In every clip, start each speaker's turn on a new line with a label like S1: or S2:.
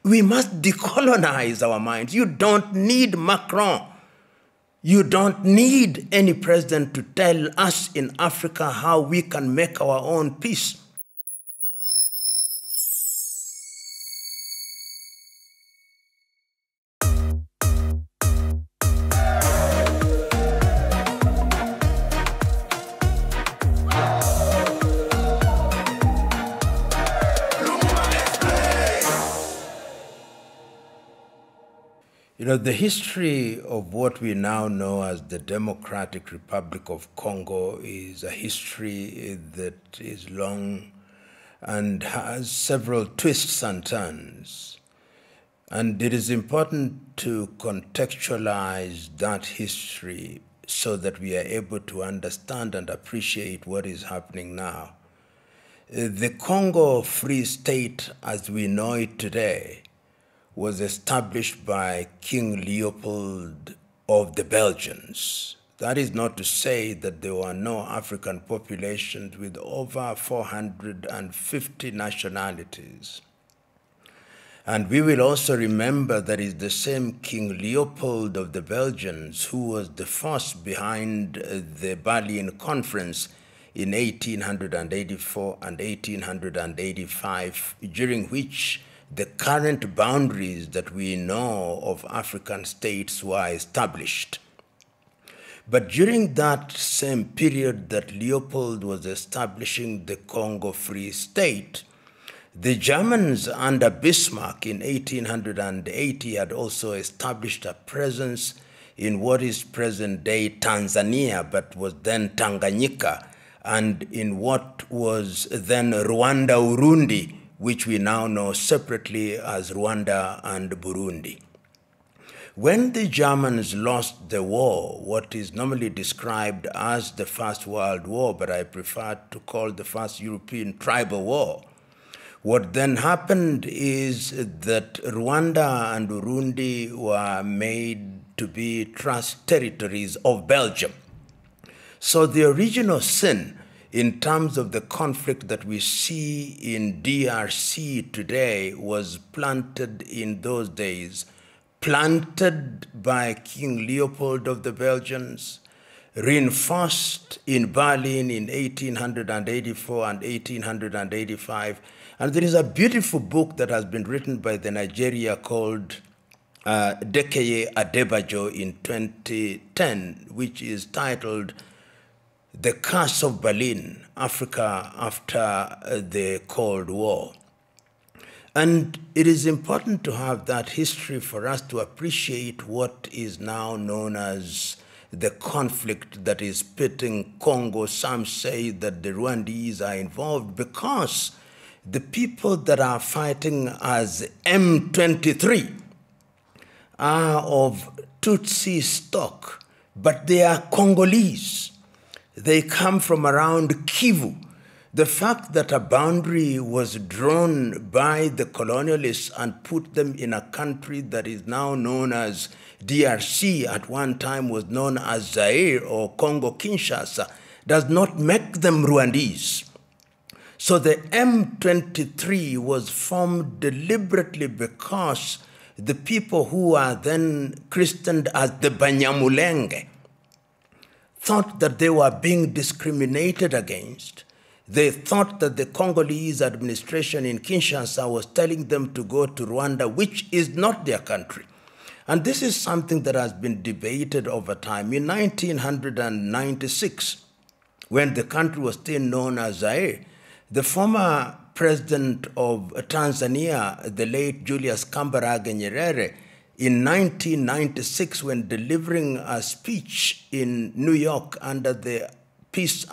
S1: We must decolonize our minds. You don't need Macron. You don't need any president to tell us in Africa how we can make our own peace. You know, the history of what we now know as the Democratic Republic of Congo is a history that is long and has several twists and turns. And it is important to contextualize that history so that we are able to understand and appreciate what is happening now. The Congo Free State, as we know it today, was established by King Leopold of the Belgians. That is not to say that there were no African populations with over 450 nationalities. And we will also remember that it's the same King Leopold of the Belgians who was the first behind the Berlin Conference in 1884 and 1885, during which the current boundaries that we know of African states were established. But during that same period that Leopold was establishing the Congo Free State, the Germans under Bismarck in 1880 had also established a presence in what is present-day Tanzania, but was then Tanganyika, and in what was then Rwanda-Urundi, which we now know separately as Rwanda and Burundi. When the Germans lost the war, what is normally described as the First World War, but I prefer to call the First European Tribal War, what then happened is that Rwanda and Burundi were made to be trust territories of Belgium. So the original sin in terms of the conflict that we see in DRC today was planted in those days, planted by King Leopold of the Belgians, reinforced in Berlin in 1884 and 1885. And there is a beautiful book that has been written by the Nigeria called Dekeye Adebajo in 2010, which is titled The Curse of Berlin, Africa After the Cold War. And it is important to have that history for us to appreciate what is now known as the conflict that is pitting Congo. Some say that the Rwandese are involved because the people that are fighting as M23 are of Tutsi stock, but they are Congolese. They come from around Kivu. The fact that a boundary was drawn by the colonialists and put them in a country that is now known as DRC, at one time was known as Zaire or Congo-Kinshasa, does not make them Rwandese. So the M23 was formed deliberately because the people who are then christened as the Banyamulenge thought that they were being discriminated against. They thought that the Congolese administration in Kinshasa was telling them to go to Rwanda, which is not their country. And this is something that has been debated over time. In 1996, when the country was still known as Zaire, the former president of Tanzania, the late Julius Kambarage Nyerere, in 1996, when delivering a speech in New York under the Peace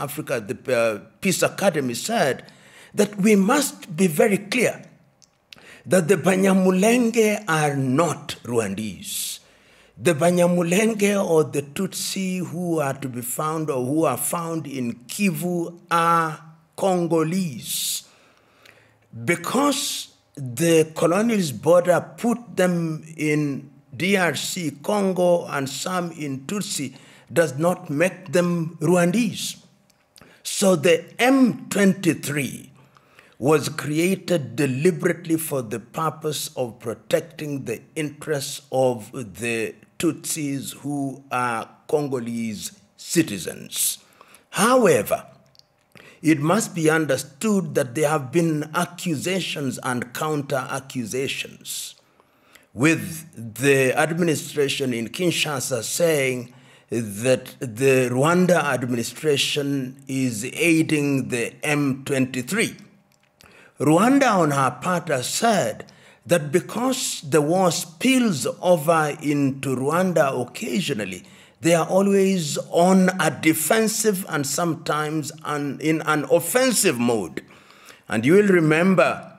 S1: Academy, said that we must be very clear that the Banyamulenge are not Rwandese. The Banyamulenge or the Tutsi who are to be found or who are found in Kivu are Congolese. Because the colonialist border put them in DRC, Congo, and some in Tutsi, does not make them Rwandese. So the M23 was created deliberately for the purpose of protecting the interests of the Tutsis who are Congolese citizens. However, it must be understood that there have been accusations and counter-accusations, with the administration in Kinshasa saying that the Rwanda administration is aiding the M23. Rwanda, on her part, has said that because the war spills over into Rwanda occasionally, they are always on a defensive and sometimes in an offensive mode. And you will remember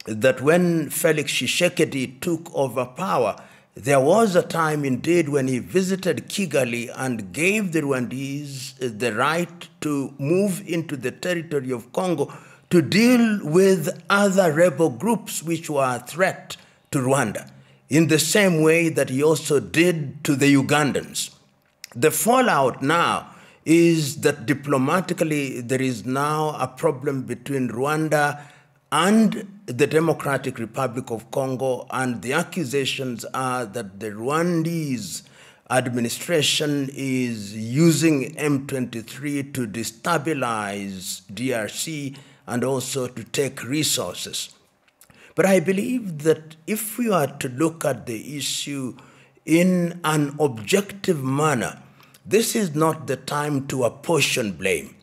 S1: that when Felix Tshisekedi took over power, there was a time indeed when he visited Kigali and gave the Rwandese the right to move into the territory of Congo to deal with other rebel groups which were a threat to Rwanda, in the same way that he also did to the Ugandans. The fallout now is that diplomatically there is now a problem between Rwanda and the Democratic Republic of Congo, and the accusations are that the Rwandese administration is using M23 to destabilize DRC and also to take resources. But I believe that if we are to look at the issue in an objective manner, this is not the time to apportion blame.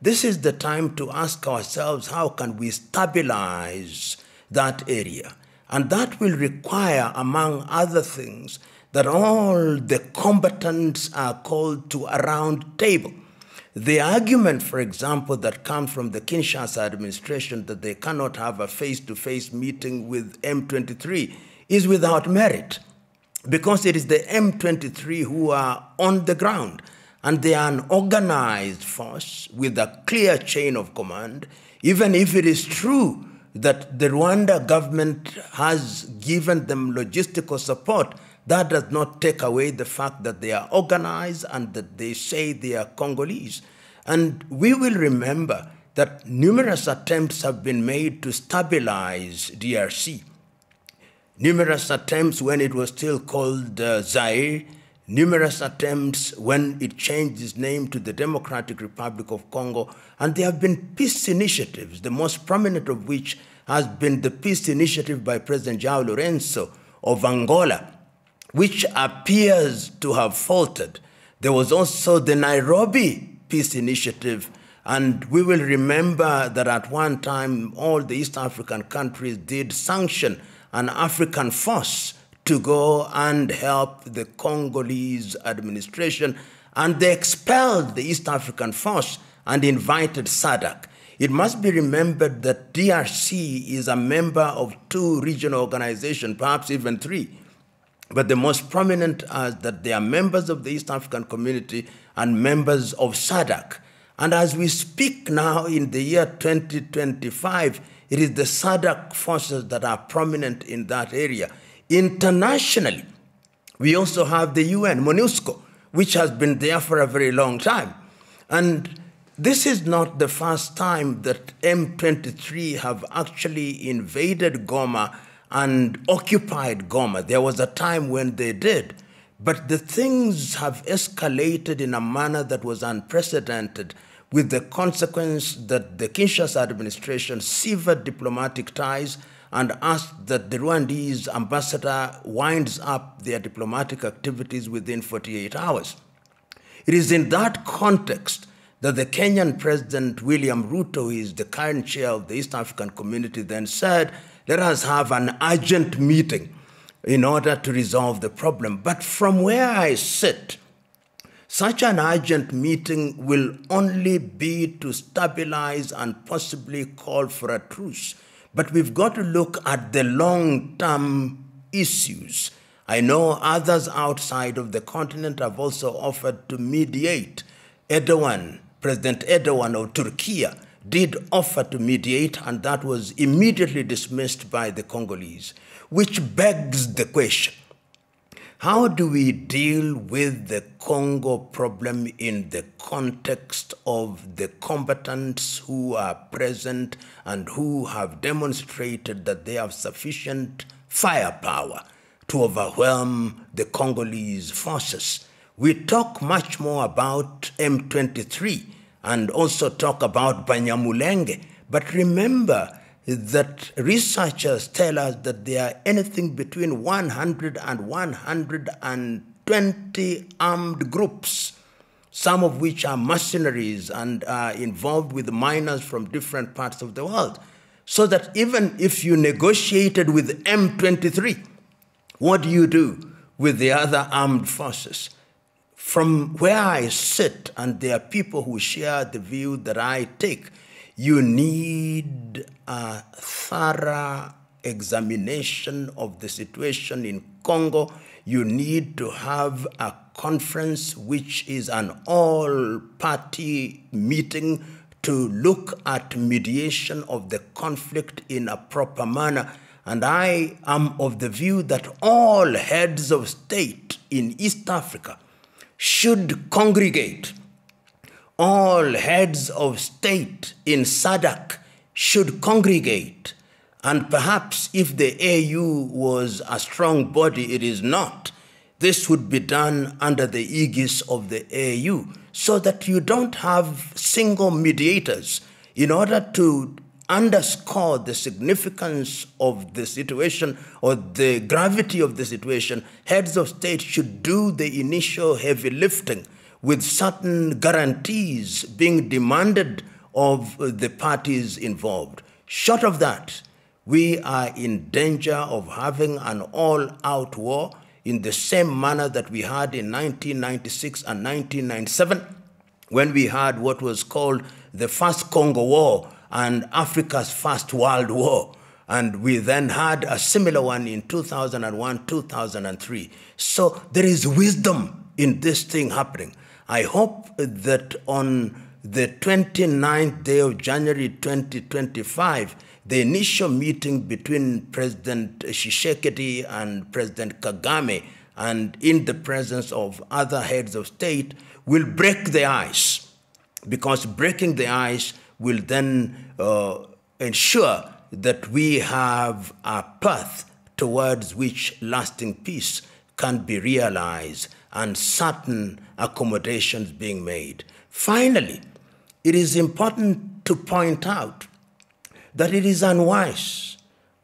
S1: This is the time to ask ourselves, how can we stabilize that area? And that will require, among other things, that all the combatants are called to a round table. The argument, for example, that comes from the Kinshasa administration that they cannot have a face-to-face meeting with M23 is without merit, because it is the M23 who are on the ground, and they are an organized force with a clear chain of command. Even if it is true that the Rwanda government has given them logistical support, that does not take away the fact that they are organized and that they say they are Congolese. And we will remember that numerous attempts have been made to stabilize DRC. Numerous attempts when it was still called Zaire, numerous attempts when it changed its name to the Democratic Republic of Congo, and there have been peace initiatives, the most prominent of which has been the peace initiative by President João Lourenço of Angola, which appears to have faltered. There was also the Nairobi peace initiative, and we will remember that at one time all the East African countries did sanction an African force to go and help the Congolese administration, and they expelled the East African force and invited SADC. It must be remembered that DRC is a member of 2 regional organizations, perhaps even 3. But the most prominent are that they are members of the East African community and members of SADC. And as we speak now in the year 2025, it is the SADC forces that are prominent in that area. Internationally, we also have the UN, MONUSCO, which has been there for a very long time. And this is not the first time that M23 have actually invaded Goma and occupied Goma. There was a time when they did, but the things have escalated in a manner that was unprecedented, with the consequence that the Kinshasa administration severed diplomatic ties and asked that the Rwandese ambassador winds up their diplomatic activities within 48 hours. It is in that context that the Kenyan President William Ruto, who is the current chair of the East African community, then said, let us have an urgent meeting in order to resolve the problem. But from where I sit, such an urgent meeting will only be to stabilize and possibly call for a truce. But we've got to look at the long-term issues. I know others outside of the continent have also offered to mediate. President Erdogan of Turkey did offer to mediate, and that was immediately dismissed by the Congolese, which begs the question, How do we deal with the Congo problem in the context of the combatants who are present and who have demonstrated that they have sufficient firepower to overwhelm the Congolese forces? We talk much more about M23 and also talk about Banyamulenge, but remember that researchers tell us that there are anything between 100 and 120 armed groups, some of which are mercenaries and are involved with miners from different parts of the world. So that even if you negotiated with M23, what do you do with the other armed forces? From where I sit, and there are people who share the view that I take, you need a thorough examination of the situation in Congo. You need to have a conference which is an all-party meeting to look at mediation of the conflict in a proper manner. And I am of the view that all heads of state in East Africa should congregate. All heads of state in SADC should congregate. And perhaps if the AU was a strong body, it is not. This would be done under the aegis of the AU, so that you don't have single mediators. In order to underscore the significance of the situation or the gravity of the situation, heads of state should do the initial heavy lifting, with certain guarantees being demanded of the parties involved. Short of that, we are in danger of having an all-out war in the same manner that we had in 1996 and 1997, when we had what was called the First Congo War and Africa's First World War. And we then had a similar one in 2001, 2003. So there is wisdom in this thing happening. I hope that on the 29th day of January 2025, the initial meeting between President Tshisekedi and President Kagame, and in the presence of other heads of state, will break the ice, because breaking the ice will then ensure that we have a path towards which lasting peace can be realized and certain accommodations being made. Finally, it is important to point out that it is unwise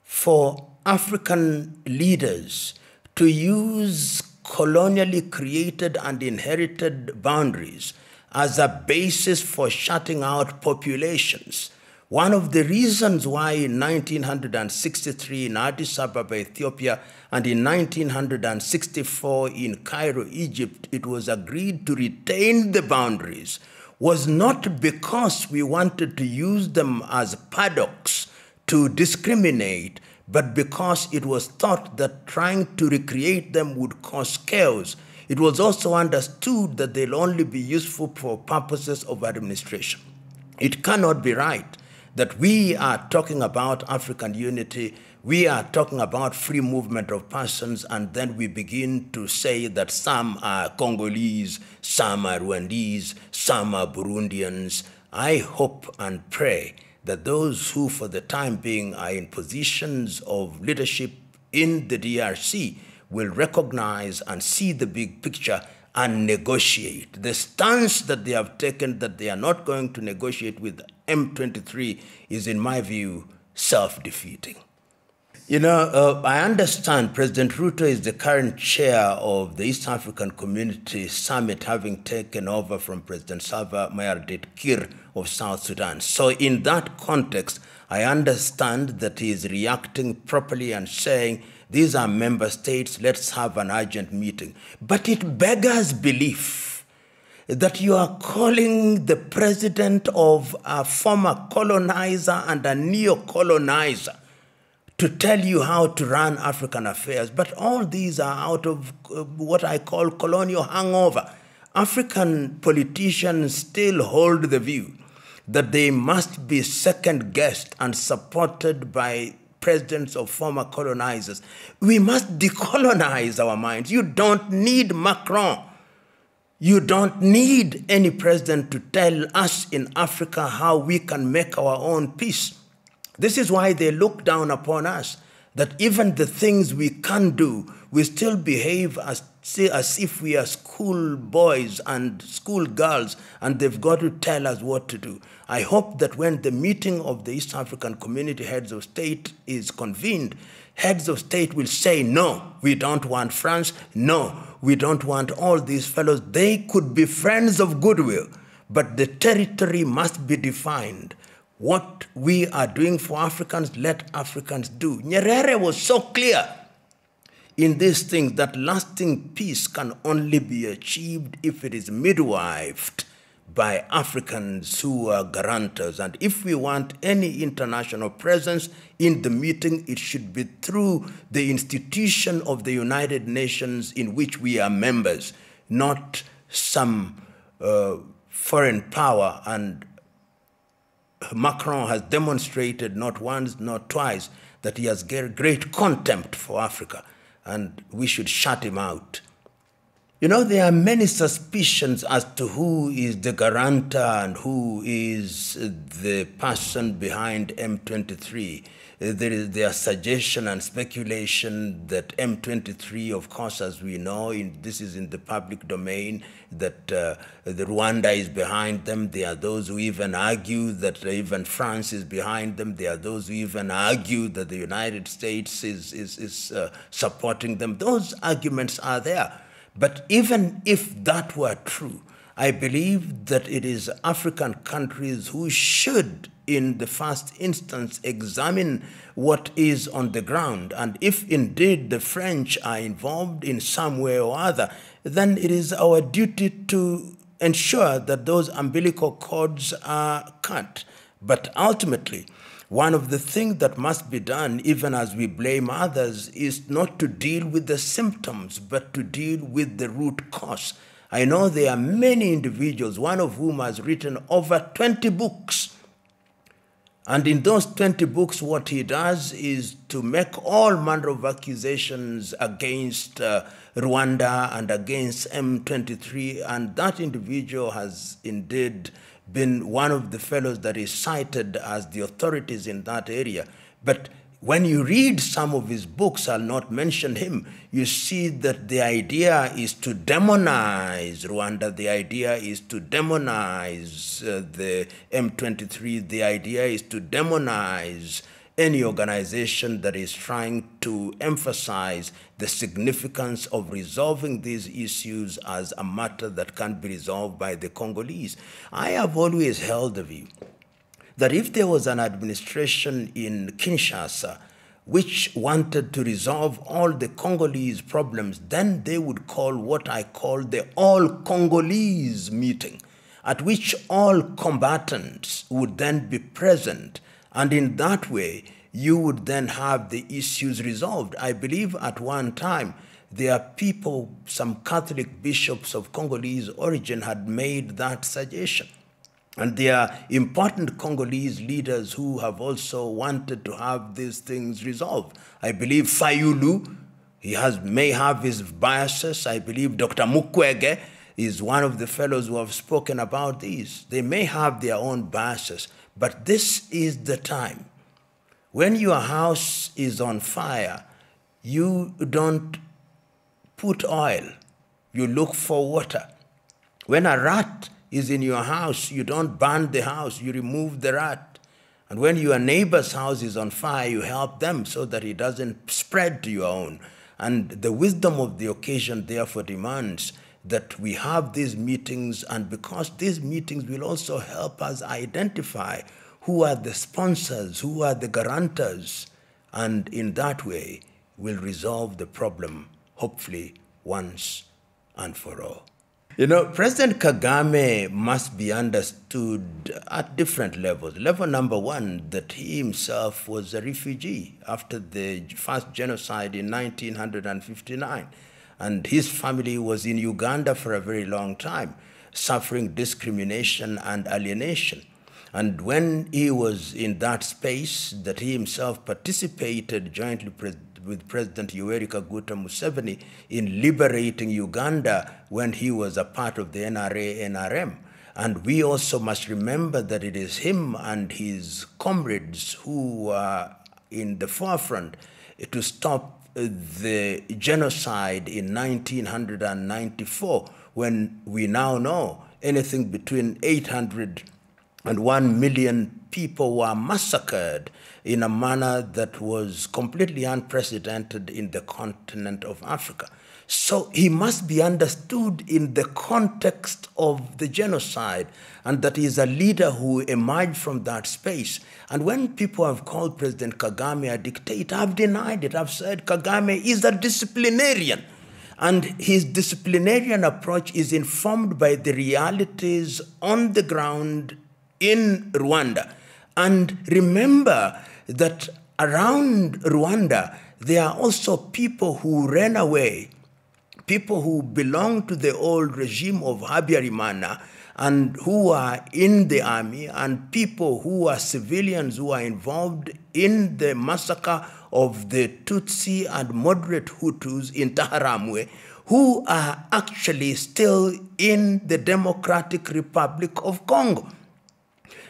S1: for African leaders to use colonially created and inherited boundaries as a basis for shutting out populations. One of the reasons why in 1963 in Addis Ababa, Ethiopia, and in 1964 in Cairo, Egypt, it was agreed to retain the boundaries was not because we wanted to use them as paddocks to discriminate, but because it was thought that trying to recreate them would cause chaos. It was also understood that they'll only be useful for purposes of administration. It cannot be right that we are talking about African unity, we are talking about free movement of persons, and then we begin to say that some are Congolese, some are Rwandese, some are Burundians. I hope and pray that those who for the time being are in positions of leadership in the DRC will recognize and see the big picture and negotiate. The stance that they have taken that they are not going to negotiate with M23 is, in my view, self-defeating. You know, I understand President Ruto is the current chair of the East African Community Summit, having taken over from President Salva Mayardit Kir of South Sudan. So in that context, I understand that he is reacting properly and saying, these are member states, let's have an urgent meeting. But it beggars belief that you are calling the president of a former colonizer and a neo-colonizer to tell you how to run African affairs. But all these are out of what I call colonial hangover. African politicians still hold the view that they must be second-guessed and supported by presidents of former colonizers. We must decolonize our minds. You don't need Macron. You don't need any president to tell us in Africa how we can make our own peace. This is why they look down upon us, that even the things we can do, we still behave as if we are school boys and school girls, and they've got to tell us what to do. I hope that when the meeting of the East African Community Heads of State is convened, heads of state will say, no, we don't want France, no, we don't want all these fellows. They could be friends of goodwill, but the territory must be defined. What we are doing for Africans, let Africans do. Nyerere was so clear in these things that lasting peace can only be achieved if it is midwifed by Africans who are guarantors. And if we want any international presence in the meeting, it should be through the institution of the United Nations in which we are members, not some foreign power. And Macron has demonstrated not once, not twice, that he has great contempt for Africa, and we should shut him out. You know, there are many suspicions as to who is the guarantor and who is the person behind M23. There are suggestion and speculation that M23, of course, as we know, this is in the public domain, that the Rwanda is behind them. There are those who even argue that even France is behind them. There are those who even argue that the United States is supporting them. Those arguments are there. But even if that were true, I believe that it is African countries who should, in the first instance, examine what is on the ground. And if indeed the French are involved in some way or other, then it is our duty to ensure that those umbilical cords are cut. But ultimately, one of the things that must be done, even as we blame others, is not to deal with the symptoms, but to deal with the root cause. I know there are many individuals, one of whom has written over 20 books. And in those 20 books, what he does is to make all manner of accusations against Rwanda and against M23. And that individual has indeed been one of the fellows that is cited as the authorities in that area. But when you read some of his books, I'll not mention him, you see that the idea is to demonize Rwanda, the idea is to demonize the M23, the idea is to demonize any organization that is trying to emphasize the significance of resolving these issues as a matter that can be resolved by the Congolese. I have always held the view that if there was an administration in Kinshasa which wanted to resolve all the Congolese problems, then they would call what I call the all-Congolese meeting, at which all combatants would then be present, and in that way, you would then have the issues resolved. I believe at one time, there are people, some Catholic bishops of Congolese origin had made that suggestion. And there are important Congolese leaders who have also wanted to have these things resolved. I believe Fayulu, may have his biases. I believe Dr. Mukwege is one of the fellows who have spoken about these. They may have their own biases, but this is the time. When your house is on fire, you don't put oil, you look for water. When a rat is in your house, you don't burn the house, you remove the rat. And when your neighbor's house is on fire, you help them so that it doesn't spread to your own. And the wisdom of the occasion therefore demands that we have these meetings, and because these meetings will also help us identify who are the sponsors, who are the guarantors, and in that way will resolve the problem, hopefully once and for all. You know, President Kagame must be understood at different levels. Level number one, that he himself was a refugee after the first genocide in 1959. And his family was in Uganda for a very long time, suffering discrimination and alienation. And when he was in that space, that he himself participated jointly with President Yoweri Kaguta Museveni in liberating Uganda when he was a part of the NRA-NRM. And we also must remember that it is him and his comrades who are in the forefront to stop the genocide in 1994, when we now know anything between 800 and 1 million people were massacred in a manner that was completely unprecedented in the continent of Africa. So he must be understood in the context of the genocide, and that he is a leader who emerged from that space. And when people have called President Kagame a dictator, I've denied it. I've said Kagame is a disciplinarian. And his disciplinarian approach is informed by the realities on the ground in Rwanda. And remember that around Rwanda, there are also people who ran away, people who belong to the old regime of Habyarimana and who are in the army, and people who are civilians who are involved in the massacre of the Tutsi and moderate Hutus in Taharamwe, who are actually still in the Democratic Republic of Congo.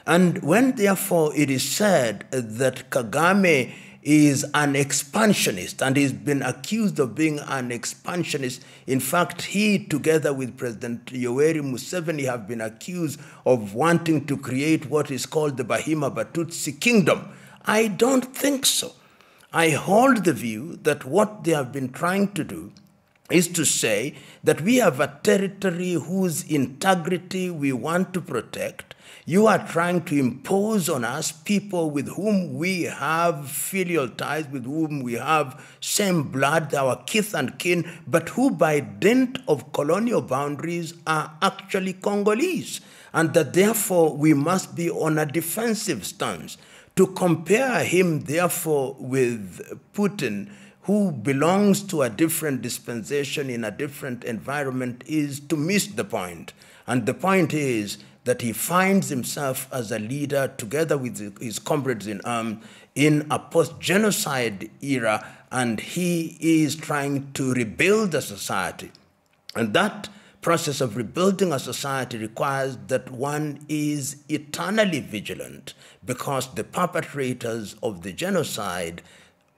S1: And when, therefore, it is said that Kagame is an expansionist, and he's been accused of being an expansionist. In fact, he, together with President Yoweri Museveni, have been accused of wanting to create what is called the Bahima Batutsi Kingdom. I don't think so. I hold the view that what they have been trying to do is to say that we have a territory whose integrity we want to protect. You are trying to impose on us people with whom we have filial ties, with whom we have same blood, our kith and kin, but who by dint of colonial boundaries are actually Congolese, and that therefore we must be on a defensive stance. To compare him, therefore, with Putin, who belongs to a different dispensation in a different environment, is to miss the point. And the point is that he finds himself as a leader, together with his comrades in arms, in a post-genocide era, and he is trying to rebuild a society. And that process of rebuilding a society requires that one is eternally vigilant, because the perpetrators of the genocide,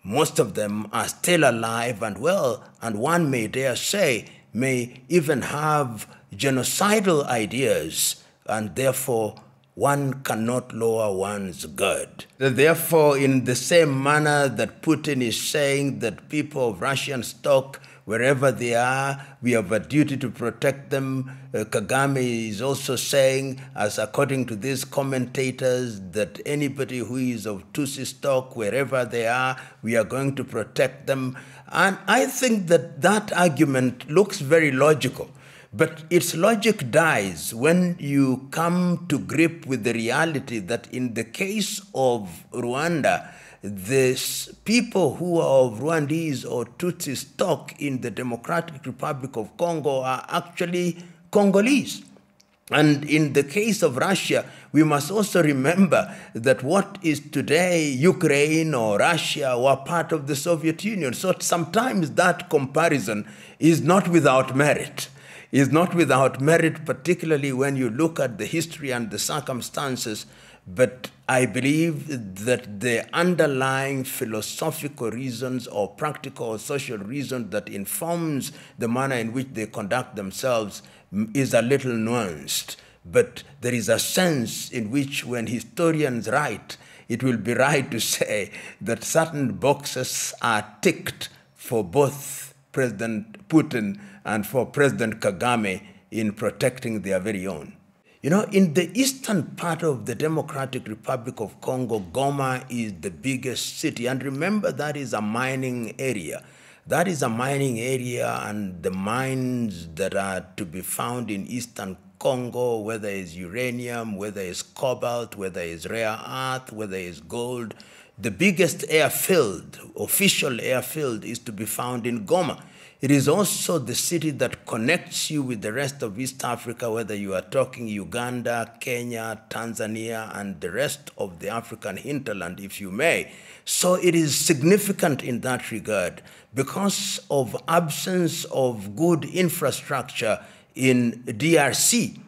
S1: most of them are still alive and well, and one may dare say, may even have genocidal ideas, and therefore one cannot lower one's guard. Therefore, in the same manner that Putin is saying that people of Russian stock, wherever they are, we have a duty to protect them, Kagame is also saying, as according to these commentators, that anybody who is of Tutsi stock, wherever they are, we are going to protect them. And I think that that argument looks very logical. But its logic dies when you come to grip with the reality that in the case of Rwanda, the people who are of Rwandese or Tutsi stock in the Democratic Republic of Congo are actually Congolese. And in the case of Russia, we must also remember that what is today Ukraine or Russia were part of the Soviet Union. So sometimes that comparison is not without merit. Is not without merit, particularly when you look at the history and the circumstances. But I believe that the underlying philosophical reasons or practical or social reason that informs the manner in which they conduct themselves is a little nuanced. But there is a sense in which, when historians write, it will be right to say that certain boxes are ticked for both President Putin and for President Kagame in protecting their very own. You know, in the eastern part of the Democratic Republic of Congo, Goma is the biggest city. And remember, that is a mining area. That is a mining area, and the mines that are to be found in eastern Congo, whether it's uranium, whether it's cobalt, whether it's rare earth, whether it's gold, The biggest airfield, official airfield, is to be found in Goma. It is also the city that connects you with the rest of East Africa, whether you are talking Uganda, Kenya, Tanzania, and the rest of the African hinterland, if you may. So it is significant in that regard because of absence of good infrastructure in DRC.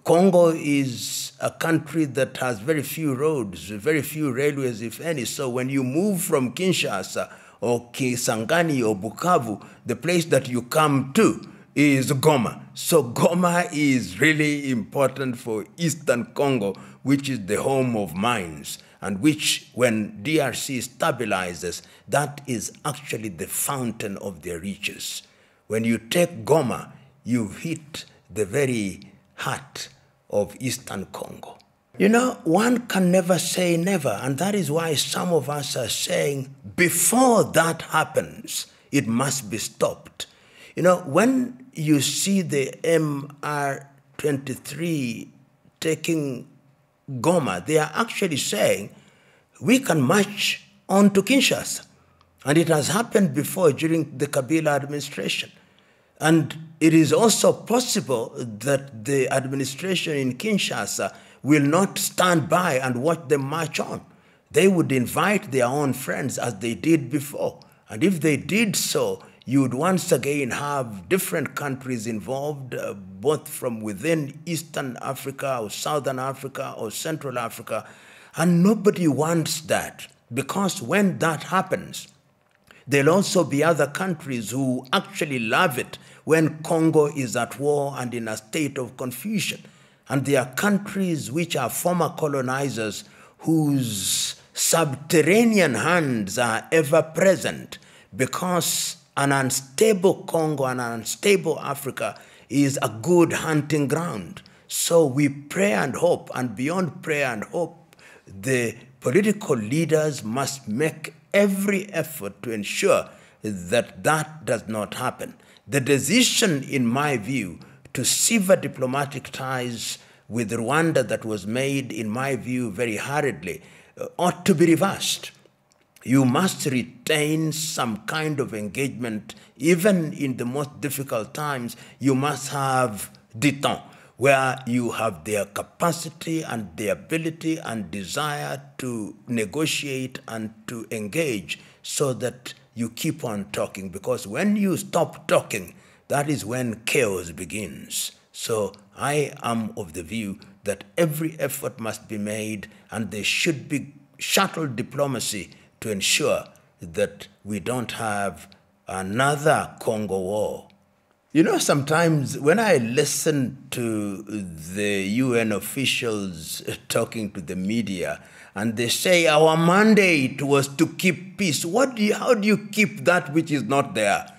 S1: Congo is a country that has very few roads, very few railways, if any. So when you move from Kinshasa or Kisangani or Bukavu, the place that you come to is Goma. So Goma is really important for Eastern Congo, which is the home of mines, and which, when DRC stabilizes, that is actually the fountain of their riches. When you take Goma, you hit the very heart of Eastern Congo. You know, one can never say never, and that is why some of us are saying, before that happens, it must be stopped. You know, when you see the M23 taking Goma, they are actually saying, we can march on to Kinshasa. And it has happened before during the Kabila administration. And it is also possible that the administration in Kinshasa will not stand by and watch them march on. They would invite their own friends as they did before. And if they did so, you would once again have different countries involved, both from within Eastern Africa or Southern Africa or Central Africa. And nobody wants that, because when that happens, there'll also be other countries who actually love it when Congo is at war and in a state of confusion. And there are countries which are former colonizers whose subterranean hands are ever present, because an unstable Congo and an unstable Africa is a good hunting ground. So we pray and hope, and beyond prayer and hope, the political leaders must make every effort to ensure that that does not happen. The decision, in my view, to sever diplomatic ties with Rwanda that was made, in my view, very hurriedly, ought to be reversed. You must retain some kind of engagement. Even in the most difficult times, you must have détente, where you have their capacity and the ability and desire to negotiate and to engage, so that you keep on talking. Because when you stop talking, that is when chaos begins. So I am of the view that every effort must be made, and there should be shuttle diplomacy to ensure that we don't have another Congo war. You know, sometimes when I listen to the UN officials talking to the media, and they say our mandate was to keep peace, how do you keep that which is not there?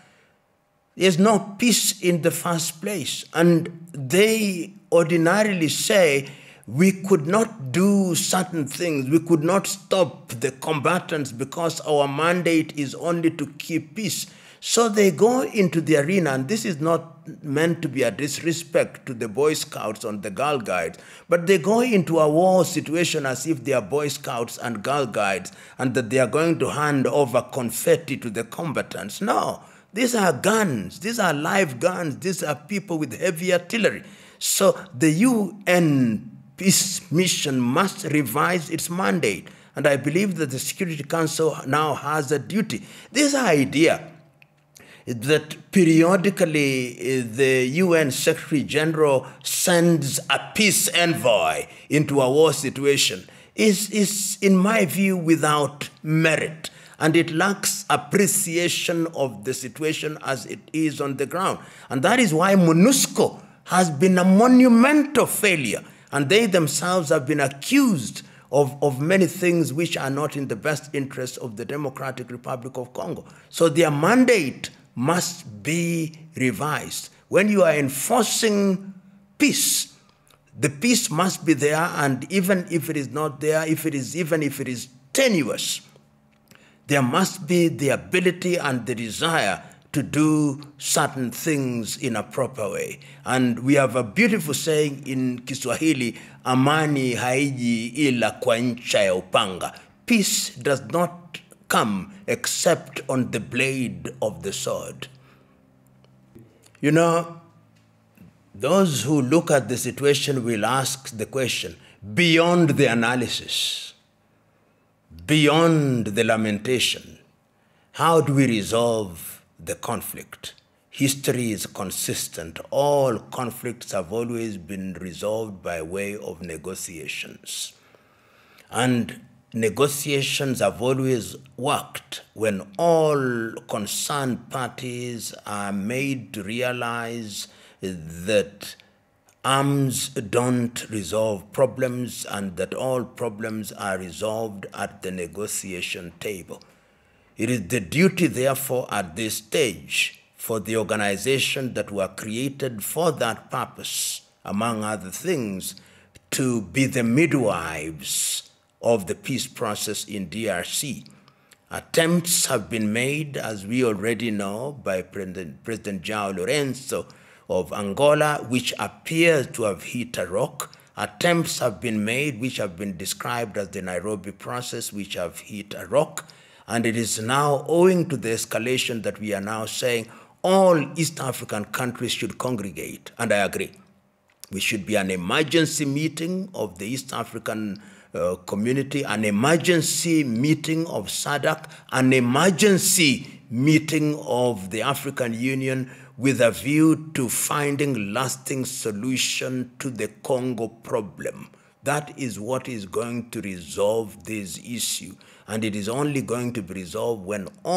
S1: There's no peace in the first place. And they ordinarily say, we could not do certain things. We could not stop the combatants because our mandate is only to keep peace. So they go into the arena, and this is not meant to be a disrespect to the Boy Scouts and the Girl Guides, but they go into a war situation as if they are Boy Scouts and Girl Guides, and that they are going to hand over confetti to the combatants. No, these are guns. These are live guns. These are people with heavy artillery. So the UN peace mission must revise its mandate, and I believe that the Security Council now has a duty. This idea that periodically the UN Secretary General sends a peace envoy into a war situation is, in my view, without merit. And it lacks appreciation of the situation as it is on the ground. And that is why MONUSCO has been a monumental failure. And they themselves have been accused of many things which are not in the best interest of the Democratic Republic of Congo. So their mandate must be revised. When you are enforcing peace, the peace must be there, and even if it is not there, even if it is tenuous, there must be the ability and the desire to do certain things in a proper way. And we have a beautiful saying in Kiswahili, amani haiji ila kwa ncha ya upanga. peace does not come except on the blade of the sword. You know, those who look at the situation will ask the question, beyond the analysis, beyond the lamentation, how do we resolve the conflict? History is consistent. All conflicts have always been resolved by way of negotiations. And negotiations have always worked when all concerned parties are made to realize that arms don't resolve problems and that all problems are resolved at the negotiation table. It is the duty, therefore, at this stage for the organizations that were created for that purpose, among other things, to be the midwives of the peace process in DRC. Attempts have been made, as we already know, by President João Lourenço of Angola, which appears to have hit a rock. Attempts have been made, which have been described as the Nairobi process, which have hit a rock. And it is now owing to the escalation that we are now saying all East African countries should congregate. And I agree. We should be an emergency meeting of the East African community, an emergency meeting of SADC, an emergency meeting of the African Union with a view to finding lasting solution to the Congo problem. That is what is going to resolve this issue. And it is only going to be resolved when all